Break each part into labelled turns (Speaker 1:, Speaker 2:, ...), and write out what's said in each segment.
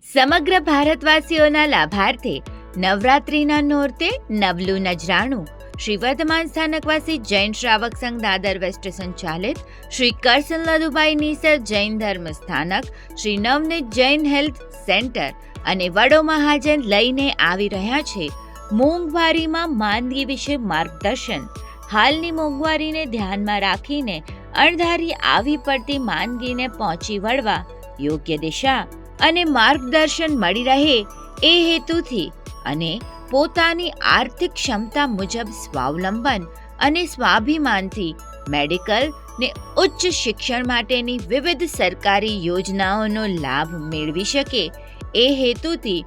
Speaker 1: સમગ્ર ભારતવાસીઓના લાભાર્થે નવરાત્રિના નોરતે નવલું નજરાણું શ્રી વર્ધમાન સ્થાનકવાસી જૈન શ્રાવક સંઘ દાદર વેસ્ટ સંચાલિત શ્રી કરસન લદુભાઈ નીસર જૈન ધર્મ સ્થાનક શ્રી નવનીત જૈન હેલ્થ સેન્ટર અને વડો મહાજન લઈને આવી રહ્યા છે મોંઘવારીમાં માંદગી વિશે માર્ગદર્શન. હાલની મોંઘવારીને ધ્યાનમાં રાખીને અણધારી આવી પડતી માંદગીને પહોંચી વળવા યોગ્ય દિશા અને માર્ગદર્શન મળી રહે એ હેતુથી અને પોતાની આર્થિક ક્ષમતા મુજબ સ્વાવલંબન અને સ્વાભિમાનથી મેડિકલ ને ઉચ્ચ શિક્ષણ માટેની વિવિધ સરકારી યોજનાઓનો લાભ મેળવી શકે એ હેતુથી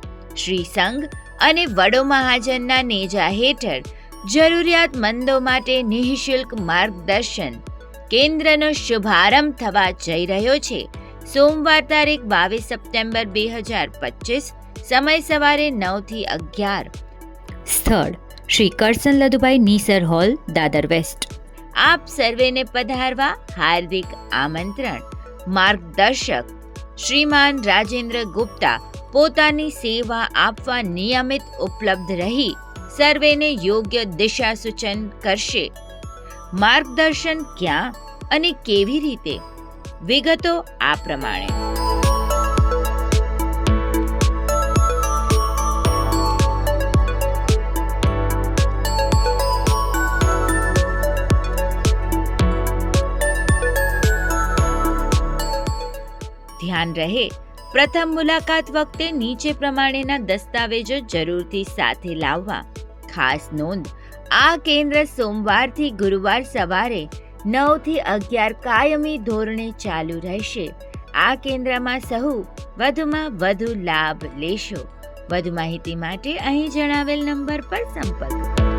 Speaker 1: શ્રી સંઘ અને વડો મહાજનના નેજા હેઠળ જરૂરિયાતમંદો માટે નિઃશુલ્ક માર્ગદર્શન કેન્દ્રનો શુભારંભ થવા જઈ રહ્યો છે. સોમવાર તારીખ 22 સપ્ટેમ્બર 2025, સમય સવારે 9 થી 11. સ્થળ શ્રી કરસન લદુભાઈ નીસર હોલ, દાદર વેસ્ટ. આપ સર્વેને પધારવા હાર્દિક આમંત્રણ. માર્ગદર્શક શ્રીમાન રાજેન્દ્ર ગુપ્તા પોતાની સેવા આપવા નિયમિત ઉપલબ્ધ રહી સર્વેને યોગ્ય દિશા સૂચન કરશે. માર્ગદર્શન ક્યાં અને કેવી રીતે? વિગતો આ પ્રમાણે. ધ્યાન રહે, પ્રથમ મુલાકાત વખતે નીચે પ્રમાણેના દસ્તાવેજો જરૂરથી સાથે લાવવા. ખાસ નોંધ, આ કેન્દ્ર સોમવારથી ગુરુવાર સવારે 9 થી 11 કાયમી ધોરણે ચાલુ રહેશે. આ કેન્દ્રમાં સહુ વધુમાં વધુ લાભ લેશો. વધુ માહિતી માટે અહીં જણાવેલ નંબર પર સંપર્ક કરો.